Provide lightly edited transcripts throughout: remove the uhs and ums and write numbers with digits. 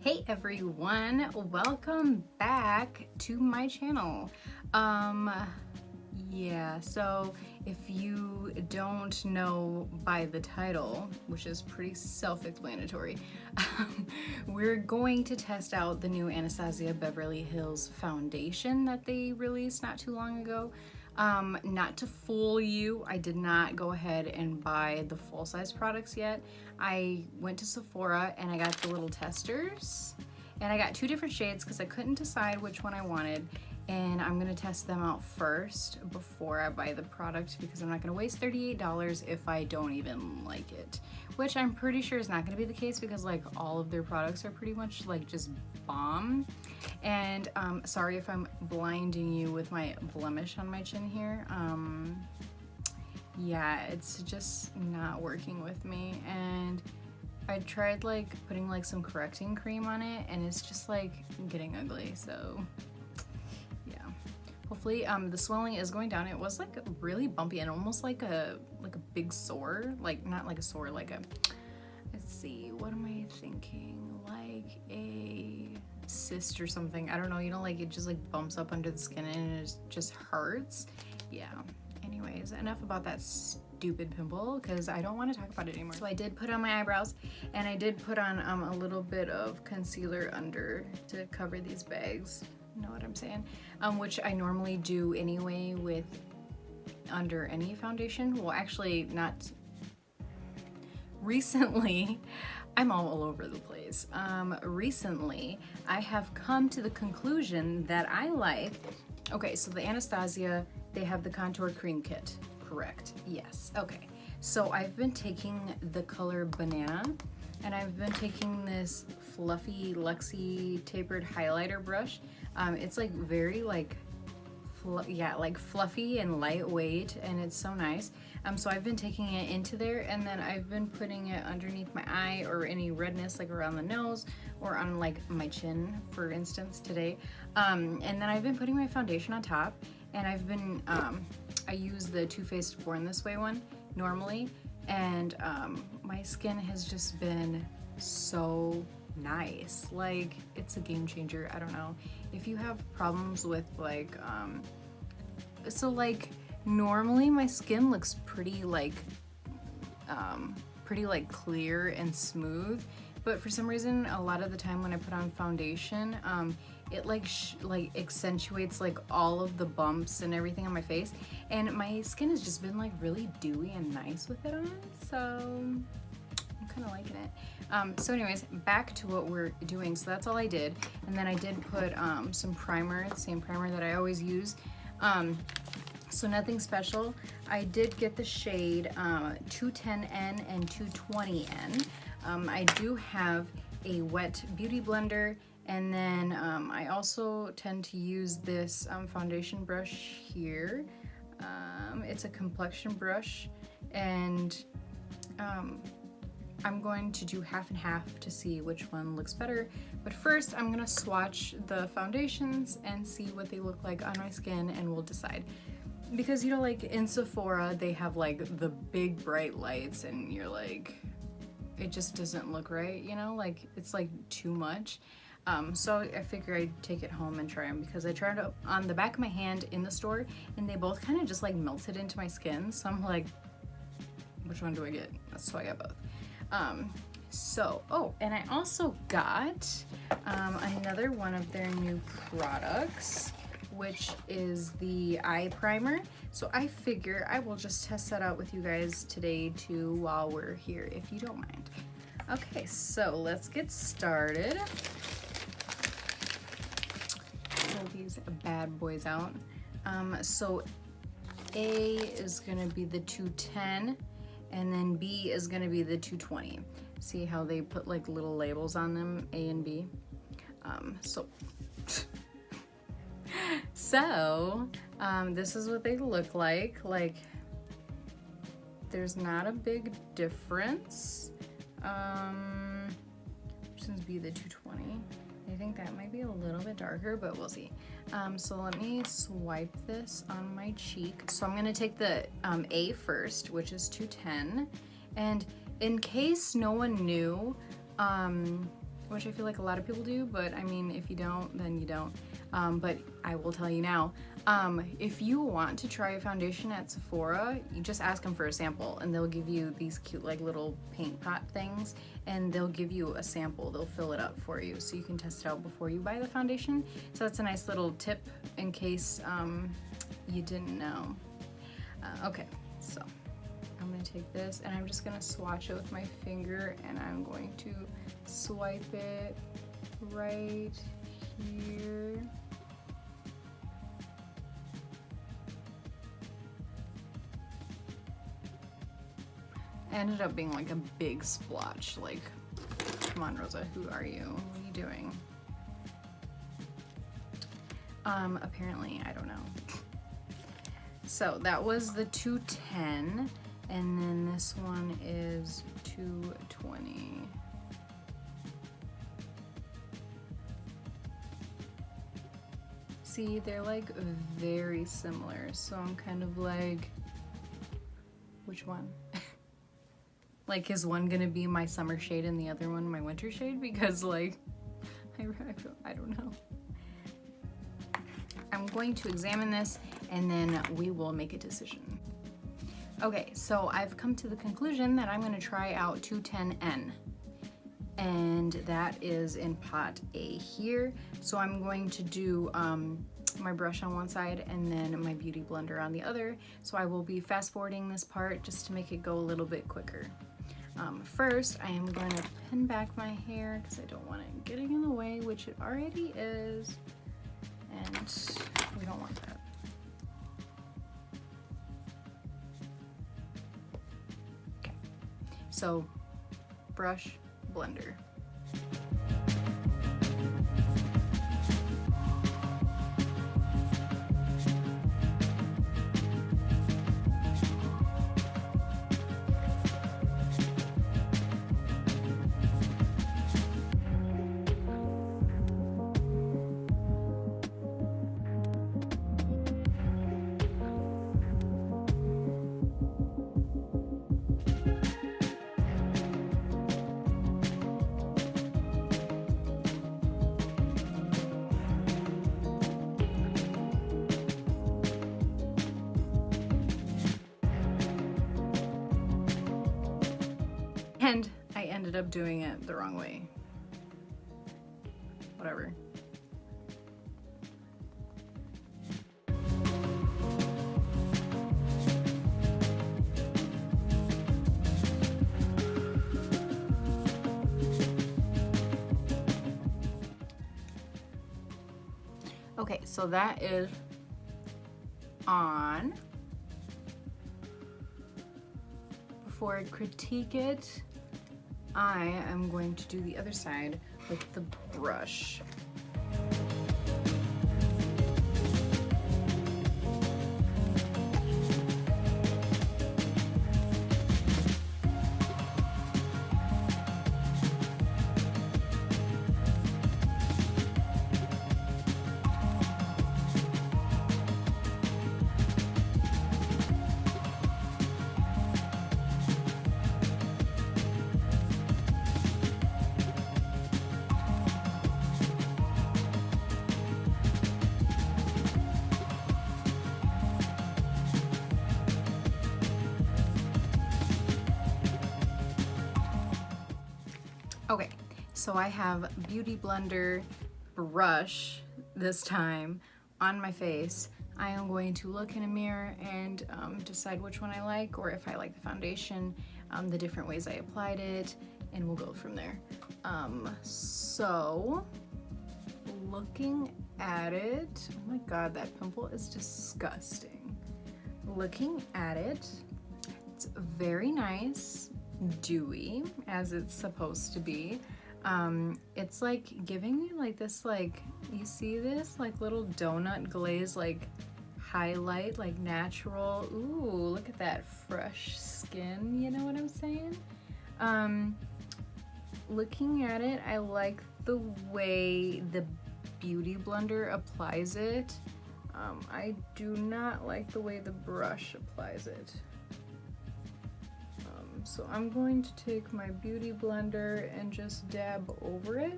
Hey everyone, welcome back to my channel. So if you don't know by the title, which is pretty self-explanatory, we're going to test out the new Anastasia Beverly Hills foundation that they released not too long ago. Not to fool you, I did not go ahead and buy the full-size products yet. I went to Sephora and I got the little testers, and I got two different shades because I couldn't decide which one I wanted, and I'm gonna test them out first before I buy the product because I'm not gonna waste $38 if I don't even like it, which I'm pretty sure is not gonna be the case because like all of their products are pretty much like just bomb. And sorry if I'm blinding you with my blemish on my chin here. Yeah, it's just not working with me, and I tried like putting like some correcting cream on it and it's just like getting ugly, so yeah. Hopefully the swelling is going down. It was like really bumpy and almost like a big sore, like not like a sore, like a, let's see, what am I thinking, like a cyst or something. I don't know, you know, like it just like bumps up under the skin and it just hurts. Yeah, anyways, enough about that stupid pimple because I don't want to talk about it anymore. So I did put on my eyebrows and I did put on a little bit of concealer under to cover these bags, you know what I'm saying, which I normally do anyway with under any foundation. Well, actually not recently. I'm all over the place. Recently, I have come to the conclusion that I like, okay, so the Anastasia, they have the contour cream kit, correct? Yes, okay. So I've been taking the color Banana, and I've been taking this fluffy Luxie tapered highlighter brush. It's like very like, like fluffy and lightweight, and it's so nice. So I've been taking it into there, and then I've been putting it underneath my eye or any redness like around the nose or on like my chin, for instance, today. And then I've been putting my foundation on top, and I've been, I use the Too Faced Born This Way one normally, and my skin has just been so nice. Like, it's a game changer. I don't know if you have problems with like so like normally my skin looks pretty like clear and smooth, but for some reason a lot of the time when I put on foundation it like accentuates like all of the bumps and everything on my face, and my skin has just been like really dewy and nice with it on, so I'm kind of liking it. So anyways, back to what we're doing. So that's all I did, and then I did put some primer, the same primer that I always use. So nothing special. I did get the shade 210N and 220N. I do have a wet beauty blender, and then I also tend to use this foundation brush here. It's a complexion brush, and I'm going to do half and half to see which one looks better. But first, I'm gonna swatch the foundations and see what they look like on my skin, and we'll decide. Because, you know, like in Sephora, they have like the big bright lights, and you're like, it just doesn't look right, you know, like it's like too much. So I figure I'd take it home and try them, because I tried it on the back of my hand in the store, and they both kind of just like melted into my skin. So I'm like, which one do I get? So I got both. Oh, and I also got another one of their new products, which is the eye primer. So I figure I will just test that out with you guys today too while we're here, if you don't mind. Okay, so let's get started. Pull these bad boys out. So A is gonna be the 210, and then B is gonna be the 220. See how they put like little labels on them, A and B? So this is what they look like. Like, there's not a big difference. Which one's be the 220? I think that might be a little bit darker, but we'll see. So let me swipe this on my cheek. So I'm gonna take the A first, which is 210. And in case no one knew, which I feel like a lot of people do, but I mean, if you don't, then you don't. But I will tell you now, if you want to try a foundation at Sephora, you just ask them for a sample and they'll give you these cute like little paint pot things, and they'll give you a sample. They'll fill it up for you so you can test it out before you buy the foundation. So that's a nice little tip in case you didn't know. Okay, so I'm gonna take this and I'm just gonna swatch it with my finger, and I'm going to swipe it right here. Ended up being like a big splotch. Like, come on, Rosa, who are you? What are you doing? Apparently, I don't know. So that was the 210, and then this one is 220. See, they're like very similar, so I'm kind of like, which one? Like, is one gonna be my summer shade and the other one my winter shade? Because like, I don't know. I'm going to examine this and then we will make a decision. Okay, so I've come to the conclusion that I'm gonna try out 210N. And that is in pot A here. So I'm going to do my brush on one side and then my beauty blender on the other. So I will be fast forwarding this part just to make it go a little bit quicker. First, I am going to pin back my hair because I don't want it getting in the way, which it already is, and we don't want that. Okay, so brush, blender. And I ended up doing it the wrong way. Whatever. Okay, so that is on. Before I critique it, I am going to do the other side with the brush. Okay, so I have Beauty Blender brush this time on my face. I am going to look in a mirror and decide which one I like, or if I like the foundation, the different ways I applied it, and we'll go from there. So, looking at it, oh my god, that pimple is disgusting. Looking at it, it's very nice. Dewy, as it's supposed to be. It's like giving me like this, like, you see this like little donut glaze, like highlight, like natural. Ooh, look at that fresh skin, you know what I'm saying? Looking at it, I like the way the Beauty Blender applies it. I do not like the way the brush applies it. So I'm going to take my Beauty Blender and just dab over it.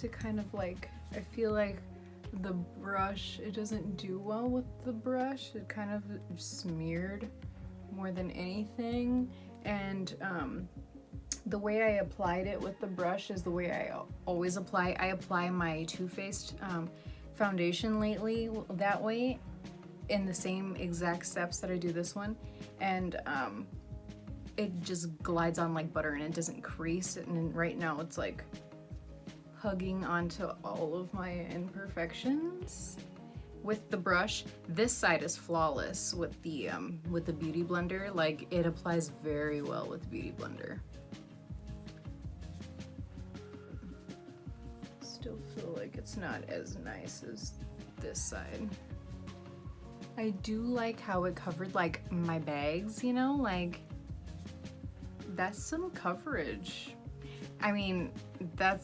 to kind of like, I feel like the brush, it doesn't do well with the brush. It kind of smeared more than anything. And the way I applied it with the brush is the way I always apply. I apply my Too Faced foundation lately that way, in the same exact steps that I do this one. And it just glides on like butter and it doesn't crease. And right now it's like hugging onto all of my imperfections with the brush. This side is flawless with the Beauty Blender. Like, it applies very well with the Beauty Blender. Still feel like it's not as nice as this side. I do like how it covered like my bags, you know, like that's some coverage. I mean, that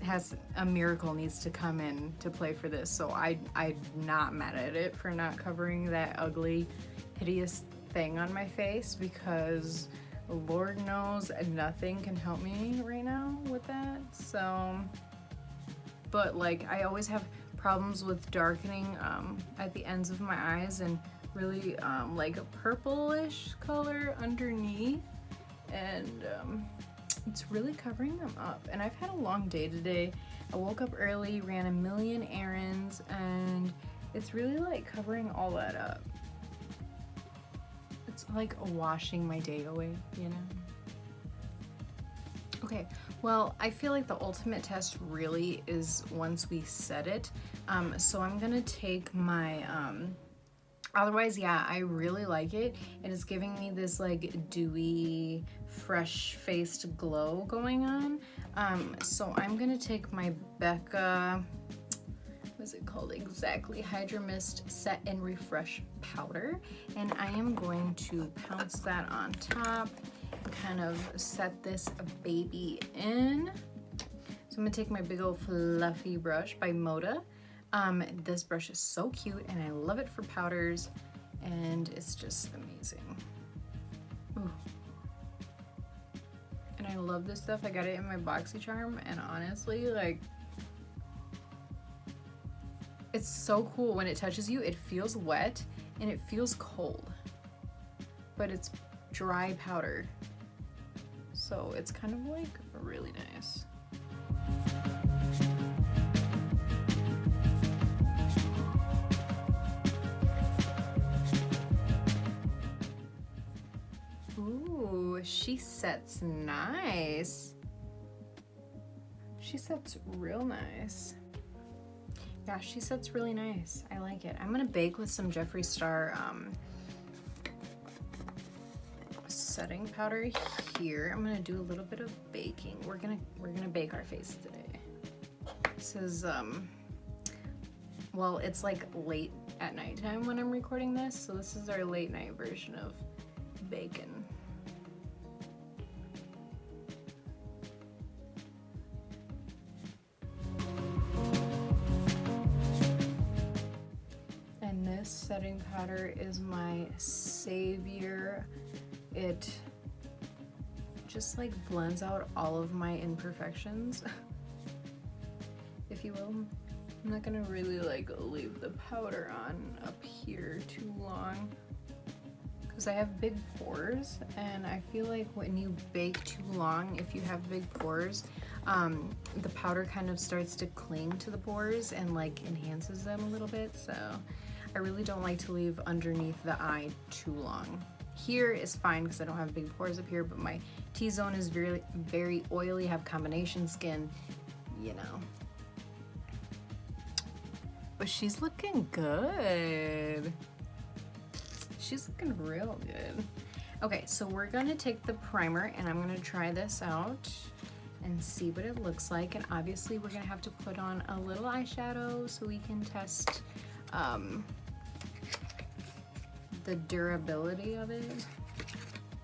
has a miracle needs to come in to play for this, so I'm not mad at it for not covering that ugly, hideous thing on my face, because Lord knows nothing can help me right now with that. So, but like, I always have problems with darkening at the ends of my eyes, and really like a purplish color underneath, and it's really covering them up. And I've had a long day today. I woke up early, ran a million errands, and it's really like covering all that up. It's like washing my day away, you know? Okay, well, I feel like the ultimate test really is once we set it. So I'm gonna take my, otherwise, yeah, I really like it. It is giving me this like dewy, fresh-faced glow going on. So I'm gonna take my Becca, what is it called exactly? Hydra Mist Set and Refresh Powder. And I am going to pounce that on top, kind of set this baby in. So I'm gonna take my big old fluffy brush by Moda. This brush is so cute and I love it for powders, and it's just amazing. Ooh. And I love this stuff. I got it in my BoxyCharm, and honestly, like, it's so cool. When it touches you, it feels wet and it feels cold, but it's dry powder. So it's kind of like really nice. Ooh, she sets nice. She sets real nice. Yeah, she sets really nice. I like it. I'm gonna bake with some Jeffree Star setting powder here. I'm gonna do a little bit of baking. We're gonna bake our face today. This is well, it's like late at nighttime when I'm recording this, so this is our late night version of bacon. And this setting powder is my savior. It just like blends out all of my imperfections, if you will. I'm not gonna really like leave the powder on up here too long, because I have big pores, and I feel like when you bake too long, if you have big pores, the powder kind of starts to cling to the pores and like enhances them a little bit. So I really don't like to leave underneath the eye too long. Here is fine because I don't have big pores up here, but my T-zone is very, very oily, have combination skin, you know. But she's looking good. She's looking real good. Okay, so we're gonna take the primer and I'm gonna try this out and see what it looks like. And obviously we're gonna have to put on a little eyeshadow so we can test the durability of it.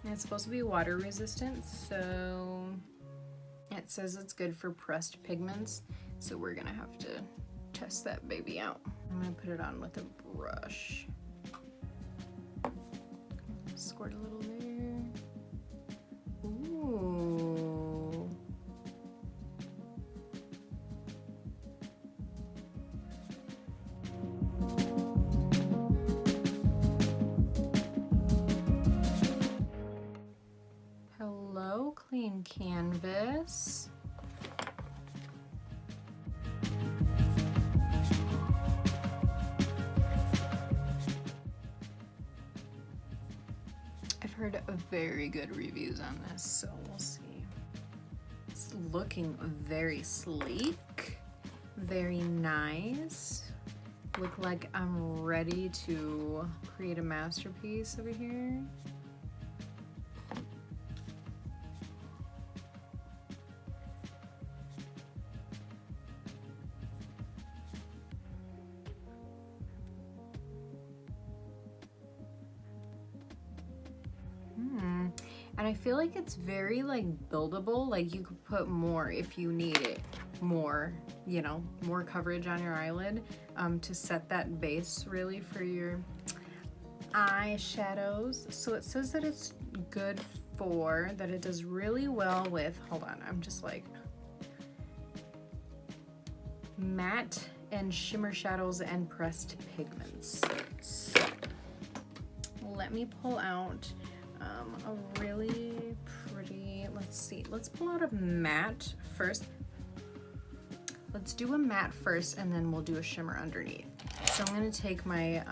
And it's supposed to be water resistant, so it says it's good for pressed pigments. So we're gonna have to test that baby out. I'm gonna put it on with a brush. Squirt a little there. Ooh. clean canvas. I've heard very good reviews on this, so we'll see. It's looking very sleek, very nice. Look like I'm ready to create a masterpiece over here. And I feel like it's very like buildable, like you could put more if you need it, more, you know, more coverage on your eyelid to set that base really for your eyeshadows. So it says that it's good for, that it does really well with, hold on, I'm just like, matte and shimmer shadows and pressed pigments. So let me pull out a really pretty, let's see, let's pull out a matte first. Let's do a matte first and then we'll do a shimmer underneath. So I'm going to take my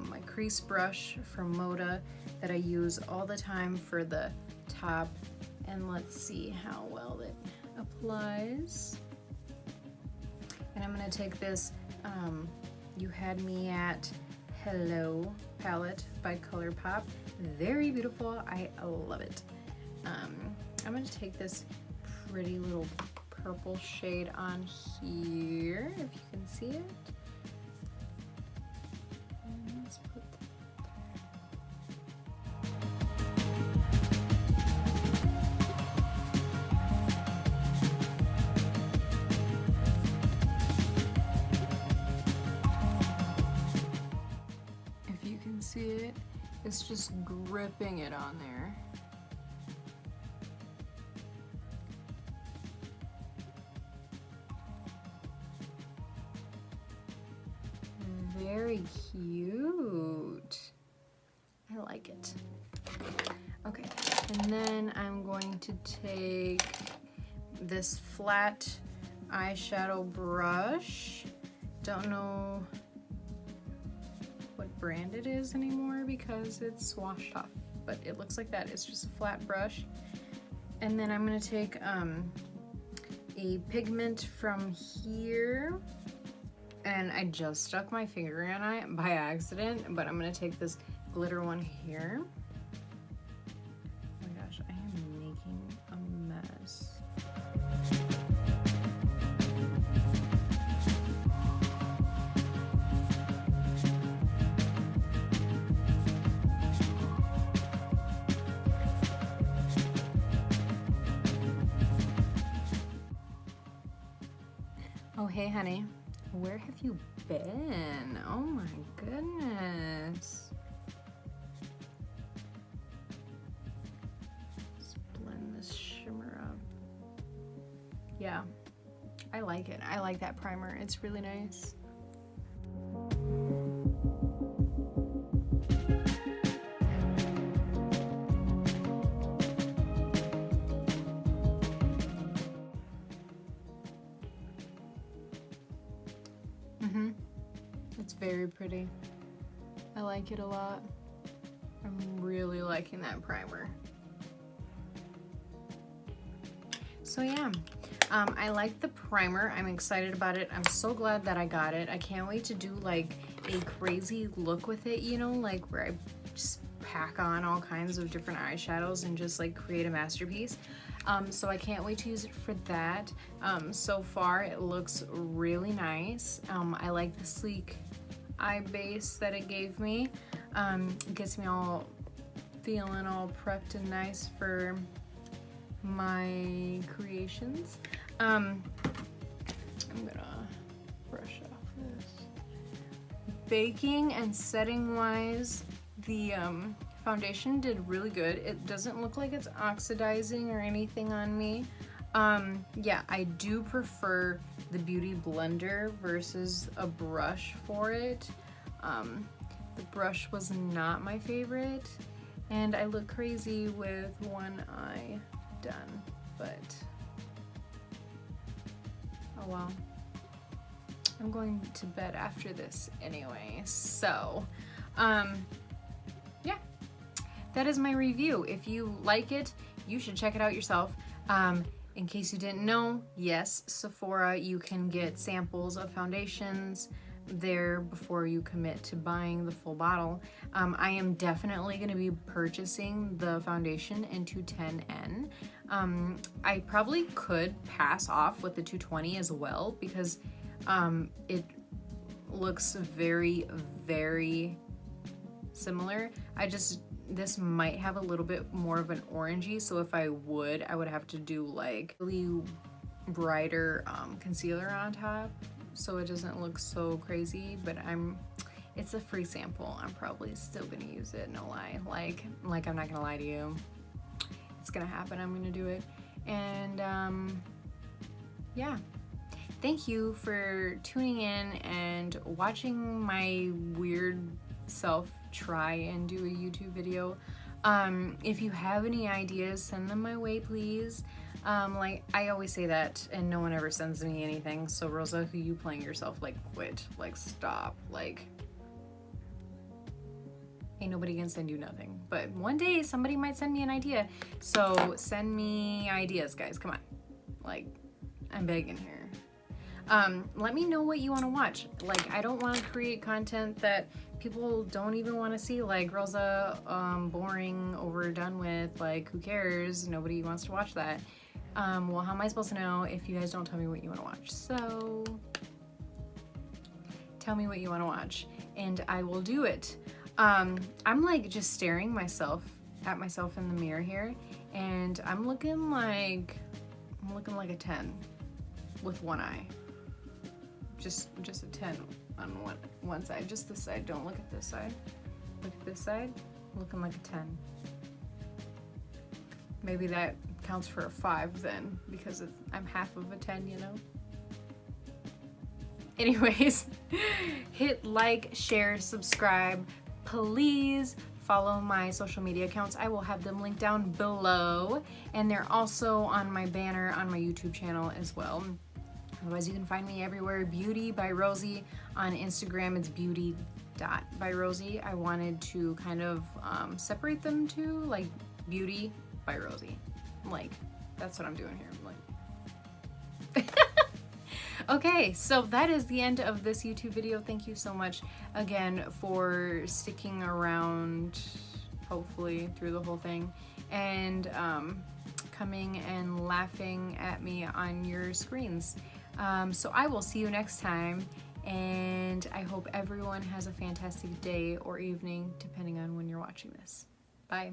my crease brush from Moda that I use all the time for the top, and let's see how well it applies. And I'm going to take this You Had Me at Hello palette by ColourPop. Very beautiful. I love it. I'm going to take this pretty little purple shade on here, if you can see it. And let's put see it, it's just gripping it on there. Very cute. I like it. Okay, and then I'm going to take this flat eyeshadow brush. Don't know what brand it is anymore because it's washed off, but it looks like that. It's just a flat brush. And then I'm going to take a pigment from here, and I just stuck my finger in it by accident, but I'm going to take this glitter one here. Oh my gosh, I am making a mess. Oh, hey, honey. Where have you been? Oh my goodness. Let's blend this shimmer up. Yeah, I like it. I like that primer. It's really nice. It's very pretty. I like it a lot. I'm really liking that primer. So yeah, I like the primer. I'm excited about it. I'm so glad that I got it. I can't wait to do like a crazy look with it, you know, like where I just pack on all kinds of different eyeshadows and just like create a masterpiece. So I can't wait to use it for that. So far it looks really nice. I like the sleek eye base that it gave me. It gets me all feeling all prepped and nice for my creations. I'm gonna brush off this. Baking and setting wise, the foundation did really good. It doesn't look like it's oxidizing or anything on me. Yeah, I do prefer the Beauty Blender versus a brush for it. The brush was not my favorite, and I look crazy with one eye done. but oh well. I'm going to bed after this anyway, so yeah, that is my review. If you like it, you should check it out yourself. In case you didn't know, yes, Sephora, you can get samples of foundations there before you commit to buying the full bottle. I am definitely going to be purchasing the foundation in 210N. I probably could pass off with the 220 as well because it looks very, very similar. This might have a little bit more of an orangey, so if I would have to do like really brighter concealer on top so it doesn't look so crazy, but it's a free sample. I'm probably still gonna use it, no lie. Like I'm not gonna lie to you. It's gonna happen, I'm gonna do it. And yeah. Thank you for tuning in and watching my weird self try and do a YouTube video. If you have any ideas, send them my way, please. Like I always say that and no one ever sends me anything, so Rosa, who you playing yourself? Like quit, like stop, like ain't nobody gonna send you nothing, but one day somebody might send me an idea, so send me ideas, guys, come on, like I'm begging here. Let me know what you want to watch. Like, I don't want to create content that people don't even want to see, like Rosa, boring, overdone with, like who cares, nobody wants to watch that. Well, how am I supposed to know if you guys don't tell me what you want to watch? So tell me what you want to watch and I will do it. I'm like just staring at myself in the mirror here, and I'm looking like a 10 with one eye. Just a 10 on one side, just this side. Don't look at this side. Look at this side, looking like a 10. Maybe that counts for a 5 then, because I'm half of a 10, you know? Anyways, hit like, share, subscribe. Please follow my social media accounts. I will have them linked down below, and they're also on my banner on my YouTube channel as well. Otherwise, you can find me everywhere. Beauty by Rosie. On Instagram, it's beauty.byrosie. I wanted to kind of separate them too, like Beauty by Rosie. Like, that's what I'm doing here. Like, okay, so that is the end of this YouTube video. Thank you so much again for sticking around, hopefully through the whole thing, and coming and laughing at me on your screens. So I will see you next time, and I hope everyone has a fantastic day or evening, depending on when you're watching this. Bye.